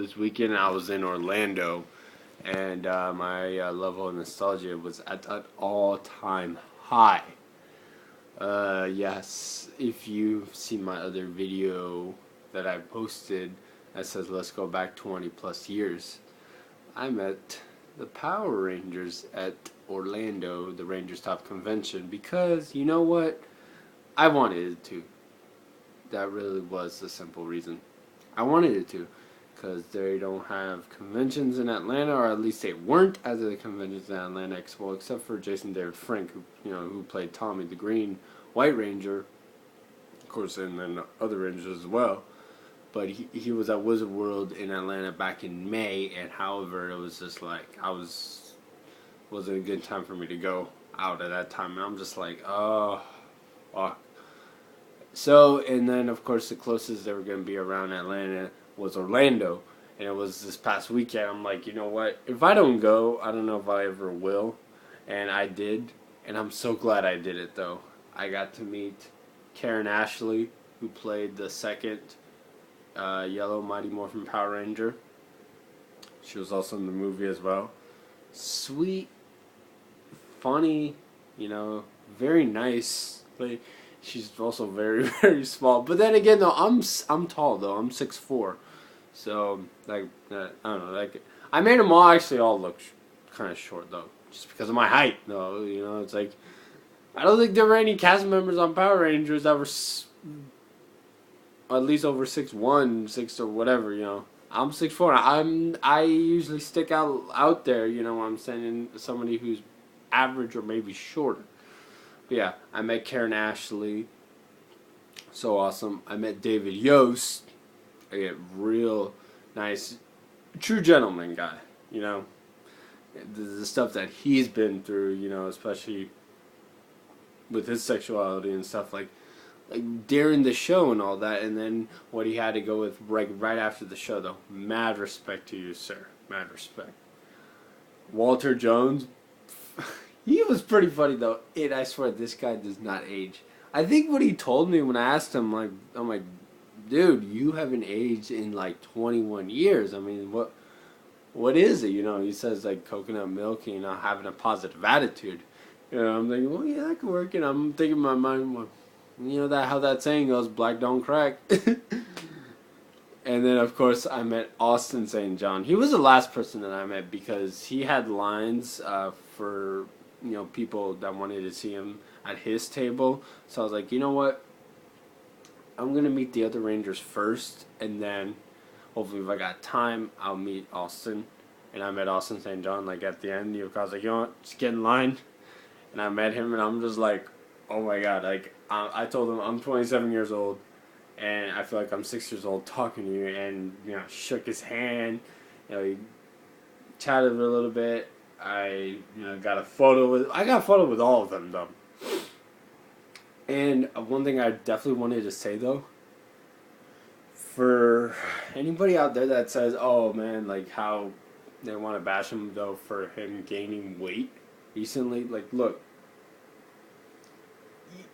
this weekend I was in Orlando, and my level of nostalgia was at an all-time high. Yes, if you've seen my other video that I posted that says let's go back 20 plus years, I met the Power Rangers at Orlando, the Rangers Top Convention, because you know what? I wanted it to. That really was the simple reason. I wanted it to, because they don't have conventions in Atlanta, or at least they weren't as of the conventions in Atlanta, well, except for Jason David Frank, who played Tommy the Green White Ranger, of course, and then other Rangers as well. But he was at Wizard World in Atlanta back in May, and however, it was just like wasn't a good time for me to go out at that time, and I'm just like, oh, fuck. So, and then of course the closest they were going to be around Atlanta was Orlando, and it was this past weekend. I'm like, you know what? If I don't go, I don't know if I ever will, and I did, and I'm so glad I did it though. I got to meet Karen Ashley, who played the second Yellow Mighty Morphin Power Ranger. She was also in the movie as well. Sweet, funny, very nice. Like, she's also very, very small. But then again, though, I'm tall though. I'm 6'4", so like I don't know. Like, I made them all look kind of short though, just because of my height. Though, it's like I don't think there were any cast members on Power Rangers that were at least over 6'1", 6 or whatever. I'm 6'4". I usually stick out there. You know what I'm saying? Somebody who's average or maybe shorter. But yeah, I met Karen Ashley. So awesome. I met David Yost. I get real nice, true gentleman guy. The stuff that he's been through. Especially with his sexuality and stuff like during the show and all that, and then what he had to go with right after the show, though. Mad respect to you, sir. Mad respect. Walter Jones, he was pretty funny though. And I swear, this guy does not age. I think what he told me when I asked him, I'm like, dude, you haven't aged in like 21 years. I mean, what is it? He says like coconut milk and having a positive attitude. I'm thinking, well, yeah, that could work. And I'm thinking in my mind, well, how that saying goes, black don't crack. And then, of course, I met Austin St. John. He was the last person that I met because he had lines for, people that wanted to see him at his table. So I was like, you know what? I'm going to meet the other Rangers first, and then hopefully if I got time, I'll meet Austin. And I met Austin St. John, at the end. I was like, you know what? Just get in line. And I met him, and I'm just like, oh my God. I told him I'm 27 years old. And I feel like I'm 6 years old talking to you, and shook his hand. He chatted a little bit. I got a photo with all of them though. And one thing I definitely wanted to say though, for anybody out there that says, oh man, how they want to bash him though for him gaining weight recently, look,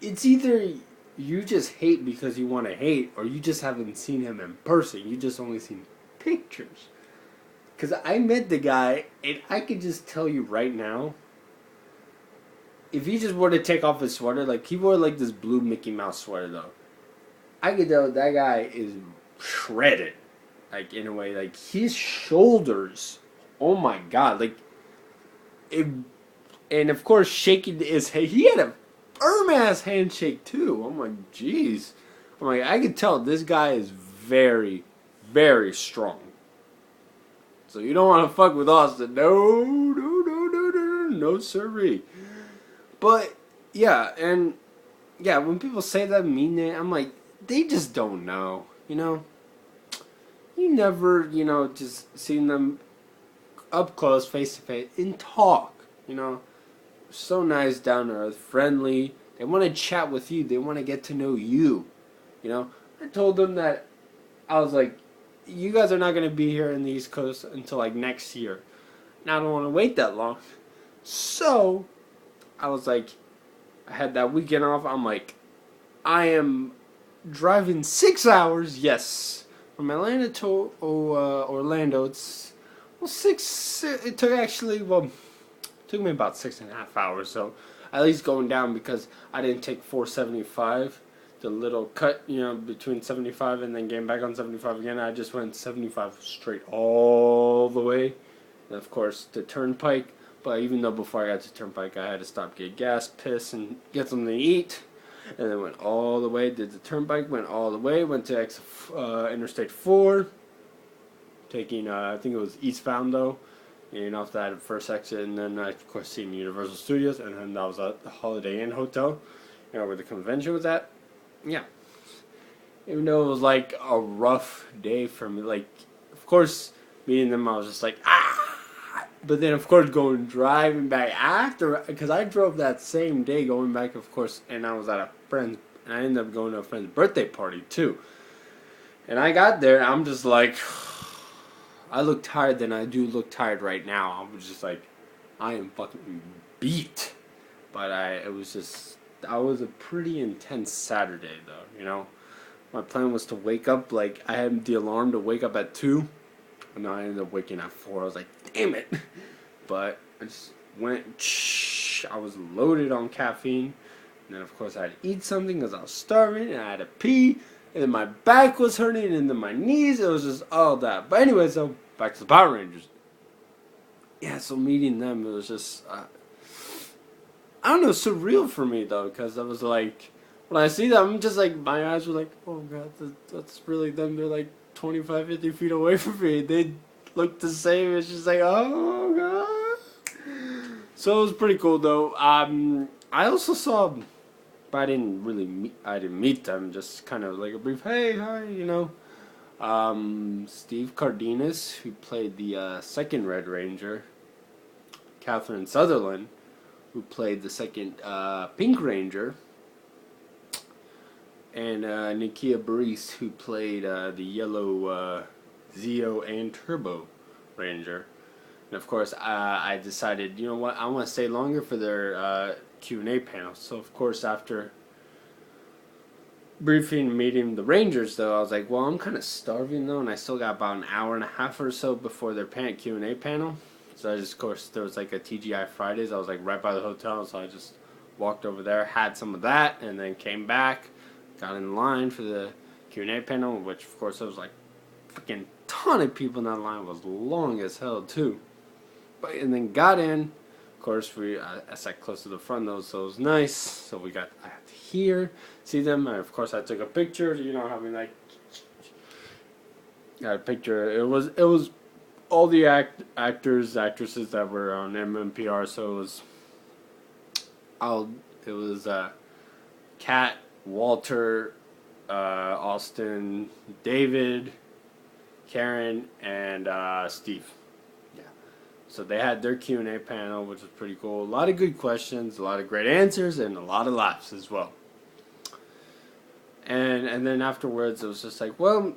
it's either you just hate because you want to hate, or you just haven't seen him in person. You just only seen pictures. Because I met the guy, and I could just tell you right now, if he just were to take off his sweater, he wore this blue Mickey Mouse sweater though, I could tell that guy is shredded. In a way, his shoulders, oh my God, and of course shaking his head, he had a firm ass handshake too. I'm like, jeez. I'm like, I can tell this guy is very, very strong. So you don't want to fuck with Austin. No, sirree. But yeah, and yeah, when people say that, mean that, I'm like, they just don't know. You never, just seen them up close, face to face, and talk. So nice, down to earth, friendly. They want to chat with you. They want to get to know you. I told them that I was like, you guys are not going to be here in the East Coast until next year. And I don't want to wait that long. So I was like, I had that weekend off. I'm like, I am driving 6 hours, yes, from Atlanta to Orlando, it's well six. It took actually took me about 6.5 hours. So at least going down because I didn't take 475, the little cut between 75 and then getting back on 75 again. I just went 75 straight all the way, and of course the turnpike. But even though before I got to turnpike, I had to stop, get gas, piss, and get something to eat. And then went all the way, did the turnpike, went all the way, went to Interstate 4, taking, I think it was eastbound though, and off that first exit, and then I, of course, seen Universal Studios, and then that was at the Holiday Inn Hotel, where the convention was at. Yeah. Even though it was like a rough day for me, like, of course, meeting them, I was just like, ah! But then, of course, driving back after, because I drove that same day going back, of course, and I was at a friend's, and I ended up going to a friend's birthday party, too. And I got there, I'm just like, I look tired than I do look tired right now. I was just like, I am fucking beat. But it was a pretty intense Saturday, though, My plan was to wake up, like, I had the alarm to wake up at 2. And I ended up waking at 4. I was like, damn it. But I just went, I was loaded on caffeine. And then, of course, I had to eat something because I was starving. And I had to pee. And then my back was hurting. And then my knees. It was just all that. But anyway, so back to the Power Rangers. Yeah, so meeting them, it was just, I don't know, surreal for me, though. Because I was like, when I see them, I'm just like, my eyes were like, oh, God, that's really them. They're like 25, 50 feet away from me. They look the same. It's just like, oh god. So it was pretty cool though. I also saw, but I didn't meet them. Just kind of like a brief, hey, hi, Steve Cardenas, who played the second Red Ranger. Catherine Sutherland, who played the second Pink Ranger. And Nakia Burris, who played the yellow Zeo and Turbo Ranger. And of course, I decided, you know what, I want to stay longer for their Q&A panel. So of course, after briefing meeting the Rangers, though, I was like, well, I'm kind of starving, though, and I still got about an hour and a half or so before their Q&A panel. So I just, of course, there was like a TGI Fridays. I was like right by the hotel, so I just walked over there, had some of that, and then came back. Got in line for the Q&A panel, which of course there was like freaking ton of people in that line. It was long as hell too. And then got in. Of course I sat close to the front though, so it was nice. So I had to see them. And of course I took a picture. Having like got a picture. It was all the actors, actresses that were on MMPR. So it was Kat, Walter, Austin, David, Karen, and Steve. Yeah. So they had their Q&A panel, which was pretty cool. A lot of good questions, a lot of great answers, and a lot of laughs as well. And then afterwards, it was just like, well,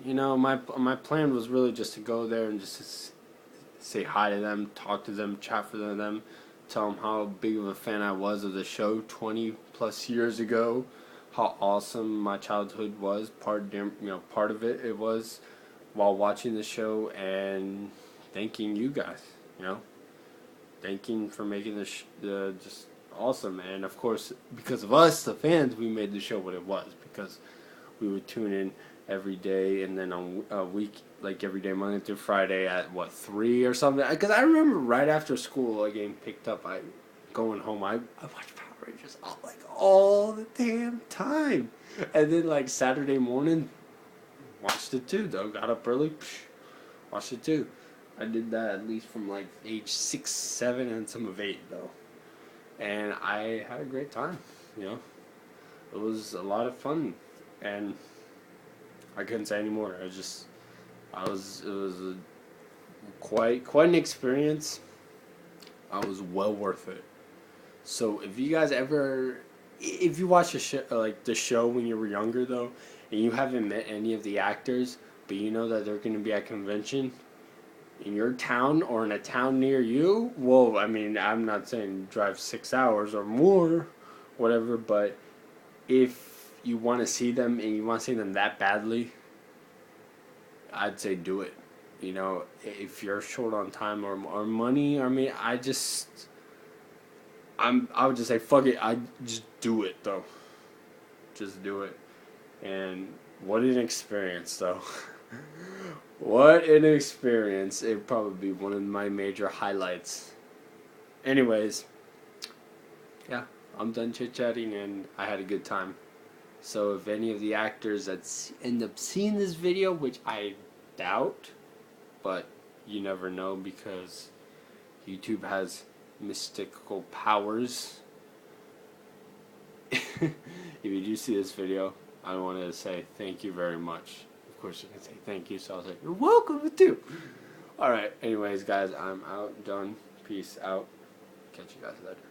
my plan was really just to go there and just to say hi to them, talk to them, chat for them, tell them how big of a fan I was of the show 20 plus years ago. How awesome my childhood was, part of it was while watching the show, and thanking you guys, thanking for making the just awesome. And of course, because of us, the fans, we made the show what it was, because we would tune in every day, and then on a week, like every day, Monday through Friday at 3 or something. Because I remember right after school, getting picked up, going home, I watched Power Rangers all the damn time. And then Saturday morning, watched it too though. Got up early, watched it too. I did that at least from age 6, 7, and some of 8 though. And I had a great time, It was a lot of fun, and I couldn't say any more. It was a quite an experience. I was well worth it. So if you guys if you watch the show when you were younger though, and you haven't met any of the actors, but you know that they're going to be at convention in your town or in a town near you, well, I mean, I'm not saying drive 6 hours or more, whatever, but if you want to see them and you want to see them that badly, I'd say do it. You know, if you're short on time or money, I mean, I would just say fuck it. I just do it though. Just do it. And what an experience though. What an experience. It'd probably be one of my major highlights. Anyways, yeah, I'm done chit chatting and I had a good time. So if any of the actors that end up seeing this video, which I doubt, but you never know because YouTube has mystical powers. If you do see this video, I want to say thank you very much. Of course you can say thank you, so I'll say you're welcome too. Alright, anyways guys, I'm out, done. Peace out. Catch you guys later.